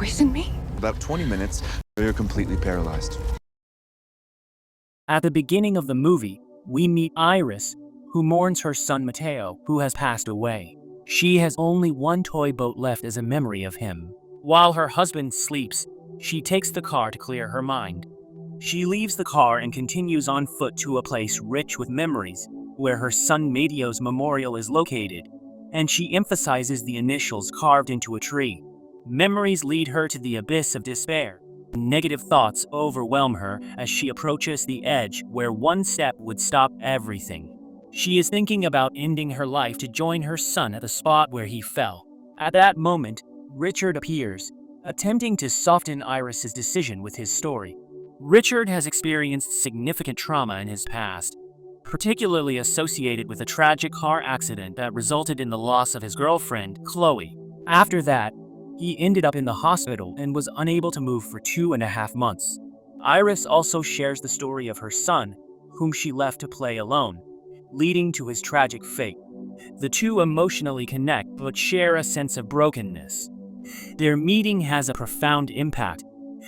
poison me? About 20 minutes, you're completely paralyzed. At the beginning of the movie, we meet Iris, who mourns her son Mateo, who has passed away. She has only one toy boat left as a memory of him. While her husband sleeps, she takes the car to clear her mind. She leaves the car and continues on foot to a place rich with memories, where her son Mateo's memorial is located, and she emphasizes the initials carved into a tree. Memories lead her to the abyss of despair. Negative thoughts overwhelm her as she approaches the edge where one step would stop everything. She is thinking about ending her life to join her son at the spot where he fell. At that moment, Richard appears, attempting to soften Iris's decision with his story. Richard has experienced significant trauma in his past, particularly associated with a tragic car accident that resulted in the loss of his girlfriend, Chloe. After that, he ended up in the hospital and was unable to move for 2.5 months. Iris also shares the story of her son, whom she left to play alone, leading to his tragic fate. The two emotionally connect but share a sense of brokenness. Their meeting has a profound impact,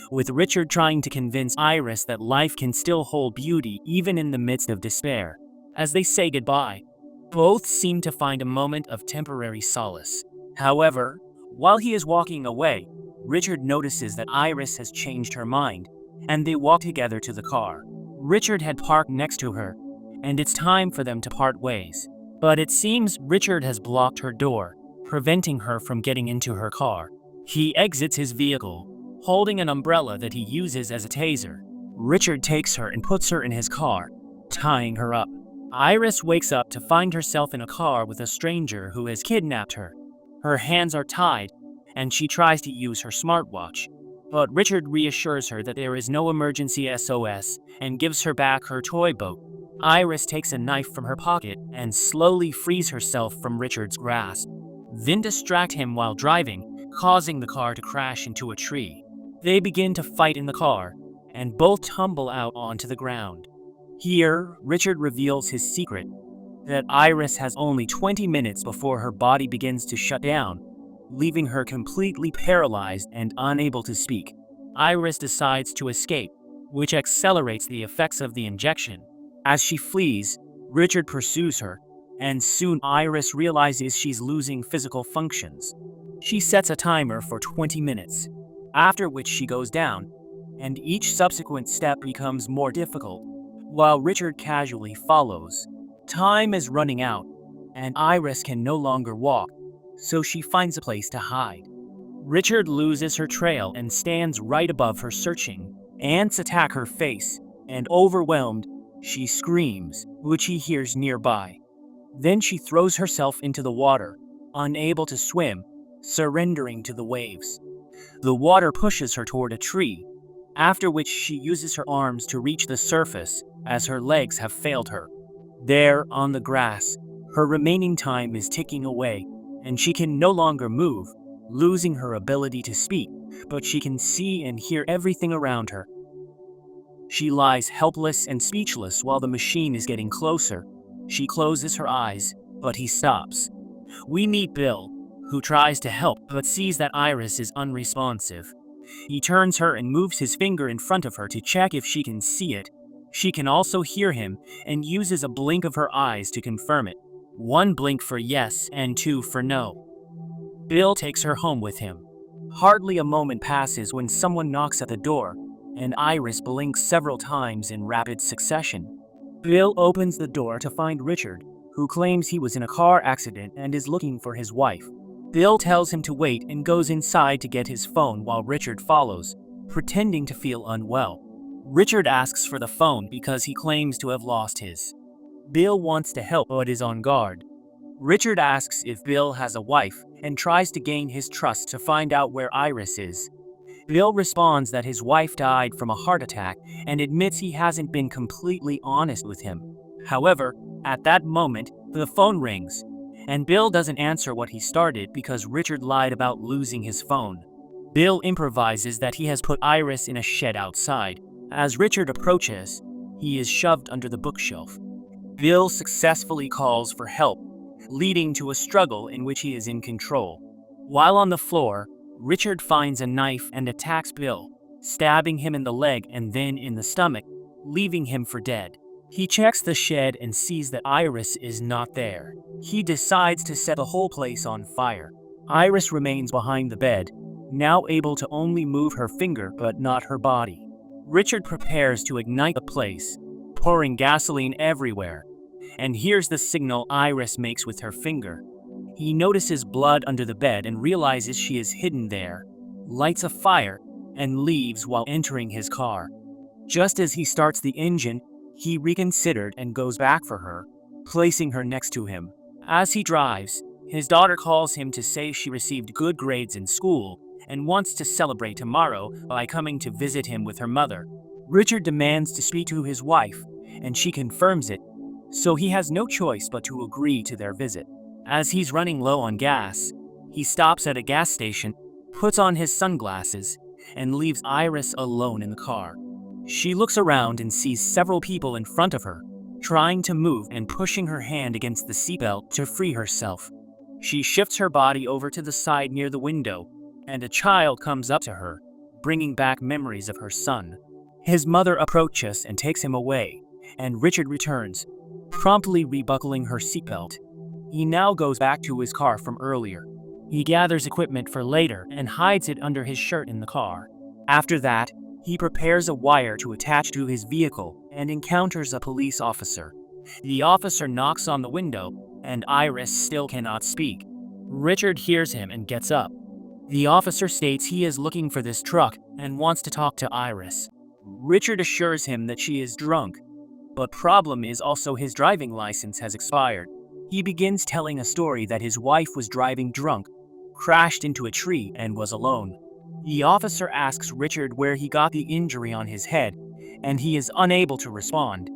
with Richard trying to convince Iris that life can still hold beauty even in the midst of despair. As they say goodbye, both seem to find a moment of temporary solace. However, while he is walking away, Richard notices that Iris has changed her mind, and they walk together to the car. Richard had parked next to her, and it's time for them to part ways. But it seems Richard has blocked her door, preventing her from getting into her car. He exits his vehicle, holding an umbrella that he uses as a taser. Richard takes her and puts her in his car, tying her up. Iris wakes up to find herself in a car with a stranger who has kidnapped her. Her hands are tied, and she tries to use her smartwatch. But Richard reassures her that there is no emergency SOS and gives her back her toy boat. Iris takes a knife from her pocket and slowly frees herself from Richard's grasp, then distract him while driving, causing the car to crash into a tree. They begin to fight in the car, and both tumble out onto the ground. Here, Richard reveals his secret, that Iris has only 20 minutes before her body begins to shut down, leaving her completely paralyzed and unable to speak. Iris decides to escape, which accelerates the effects of the injection. As she flees, Richard pursues her, and soon Iris realizes she's losing physical functions. She sets a timer for 20 minutes, after which she goes down, and each subsequent step becomes more difficult, while Richard casually follows. Time is running out, and Iris can no longer walk, so she finds a place to hide. Richard loses her trail and stands right above her searching. Ants attack her face, and overwhelmed, she screams, which he hears nearby. Then she throws herself into the water, unable to swim, surrendering to the waves. The water pushes her toward a tree, after which she uses her arms to reach the surface as her legs have failed her. There, on the grass, her remaining time is ticking away, and she can no longer move, losing her ability to speak, but she can see and hear everything around her. She lies helpless and speechless while the machine is getting closer. She closes her eyes, but he stops. We meet Bill, who tries to help but sees that Iris is unresponsive. He turns her and moves his finger in front of her to check if she can see it. She can also hear him and uses a blink of her eyes to confirm it. 1 blink for yes and 2 for no. Bill takes her home with him. Hardly a moment passes when someone knocks at the door, and Iris blinks several times in rapid succession. Bill opens the door to find Richard, who claims he was in a car accident and is looking for his wife. Bill tells him to wait and goes inside to get his phone while Richard follows, pretending to feel unwell. Richard asks for the phone because he claims to have lost his. Bill wants to help but is on guard. Richard asks if Bill has a wife and tries to gain his trust to find out where Iris is. Bill responds that his wife died from a heart attack and admits he hasn't been completely honest with him. However, at that moment, the phone rings, and Bill doesn't answer what he started because Richard lied about losing his phone. Bill improvises that he has put Iris in a shed outside. As Richard approaches, he is shoved under the bookshelf. Bill successfully calls for help, leading to a struggle in which he is in control. While on the floor, Richard finds a knife and attacks Bill, stabbing him in the leg and then in the stomach, leaving him for dead. He checks the shed and sees that Iris is not there. He decides to set the whole place on fire. Iris remains behind the bed, now able to only move her finger but not her body. Richard prepares to ignite the place, pouring gasoline everywhere, and hears the signal Iris makes with her finger. He notices blood under the bed and realizes she is hidden there, lights a fire, and leaves while entering his car. Just as he starts the engine, he reconsidered and goes back for her, placing her next to him. As he drives, his daughter calls him to say she received good grades in school and wants to celebrate tomorrow by coming to visit him with her mother. Richard demands to speak to his wife, and she confirms it, so he has no choice but to agree to their visit. As he's running low on gas, he stops at a gas station, puts on his sunglasses, and leaves Iris alone in the car. She looks around and sees several people in front of her, trying to move and pushing her hand against the seatbelt to free herself. She shifts her body over to the side near the window, and a child comes up to her, bringing back memories of her son. His mother approaches and takes him away, and Richard returns, promptly rebuckling her seatbelt. He now goes back to his car from earlier. He gathers equipment for later and hides it under his shirt in the car. After that, he prepares a wire to attach to his vehicle and encounters a police officer. The officer knocks on the window, and Iris still cannot speak. Richard hears him and gets up. The officer states he is looking for this truck and wants to talk to Iris. Richard assures him that she is drunk, but problem is also his driving license has expired. He begins telling a story that his wife was driving drunk, crashed into a tree, and was alone. The officer asks Richard where he got the injury on his head, and he is unable to respond.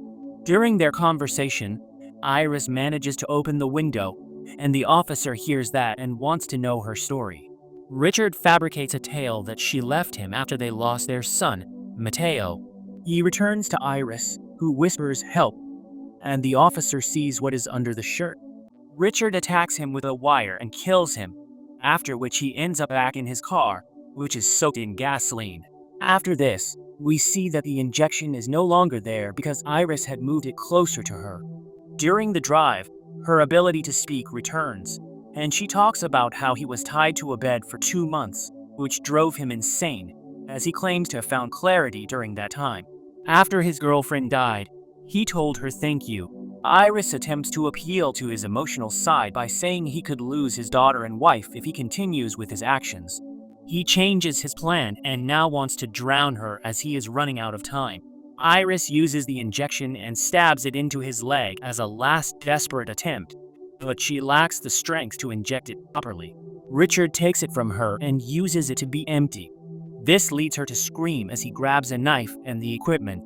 During their conversation, Iris manages to open the window, and the officer hears that and wants to know her story. Richard fabricates a tale that she left him after they lost their son, Mateo. He returns to Iris, who whispers help, and the officer sees what is under the shirt. Richard attacks him with a wire and kills him, after which he ends up back in his car, which is soaked in gasoline. After this, we see that the injection is no longer there because Iris had moved it closer to her. During the drive, her ability to speak returns, and she talks about how he was tied to a bed for 2 months, which drove him insane, as he claims to have found clarity during that time. After his girlfriend died, he told her thank you. Iris attempts to appeal to his emotional side by saying he could lose his daughter and wife if he continues with his actions. He changes his plan and now wants to drown her as he is running out of time. Iris uses the injection and stabs it into his leg as a last desperate attempt, but she lacks the strength to inject it properly. Richard takes it from her and uses it to be empty. This leads her to scream as he grabs a knife and the equipment.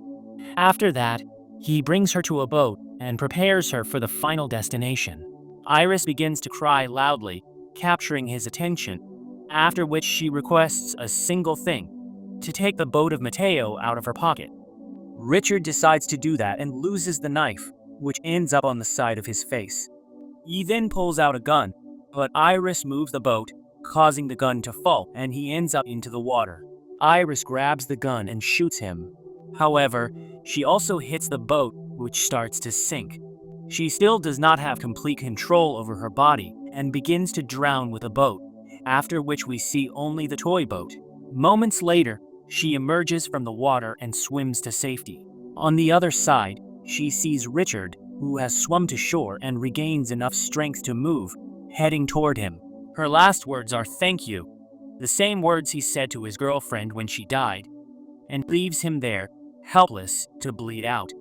After that, he brings her to a boat and prepares her for the final destination. Iris begins to cry loudly, capturing his attention, after which she requests a single thing: to take the boat of Mateo out of her pocket. Richard decides to do that and loses the knife, which ends up on the side of his face. He then pulls out a gun, but Iris moves the boat, causing the gun to fall, and he ends up into the water. Iris grabs the gun and shoots him. However, she also hits the boat, which starts to sink. She still does not have complete control over her body and begins to drown with the boat, after which we see only the toy boat. Moments later, she emerges from the water and swims to safety. On the other side, she sees Richard, who has swum to shore and regains enough strength to move, heading toward him. Her last words are "thank you," the same words he said to his girlfriend when she died, and leaves him there, helpless, to bleed out.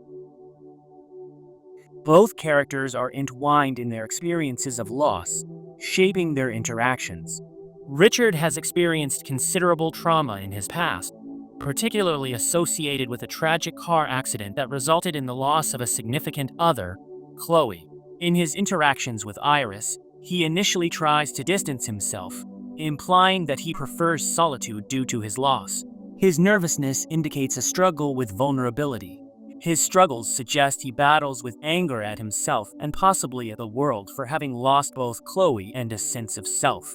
Both characters are entwined in their experiences of loss, shaping their interactions. Richard has experienced considerable trauma in his past, particularly associated with a tragic car accident that resulted in the loss of a significant other, Chloe. In his interactions with Iris, he initially tries to distance himself, implying that he prefers solitude due to his loss. His nervousness indicates a struggle with vulnerability. His struggles suggest he battles with anger at himself and possibly at the world for having lost both Chloe and a sense of self.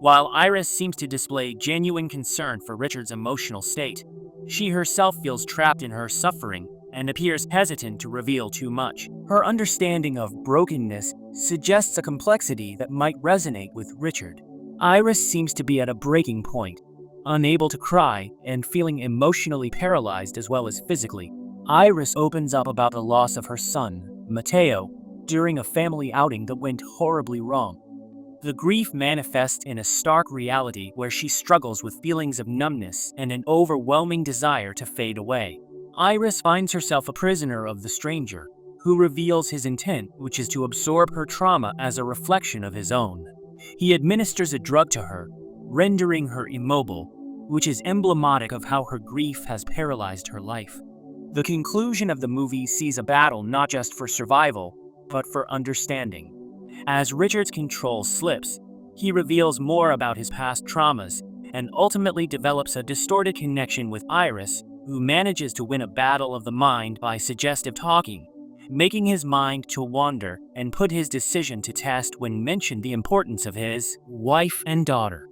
While Iris seems to display genuine concern for Richard's emotional state, she herself feels trapped in her suffering and appears hesitant to reveal too much. Her understanding of brokenness suggests a complexity that might resonate with Richard. Iris seems to be at a breaking point, unable to cry and feeling emotionally paralyzed as well as physically. Iris opens up about the loss of her son, Mateo, during a family outing that went horribly wrong. The grief manifests in a stark reality where she struggles with feelings of numbness and an overwhelming desire to fade away. Iris finds herself a prisoner of the stranger, who reveals his intent, which is to absorb her trauma as a reflection of his own. He administers a drug to her, rendering her immobile, which is emblematic of how her grief has paralyzed her life. The conclusion of the movie sees a battle not just for survival, but for understanding. As Richard's control slips, he reveals more about his past traumas and ultimately develops a distorted connection with Iris, who manages to win a battle of the mind by suggestive talking, making his mind to wander and put his decision to test when mentioned the importance of his wife and daughter.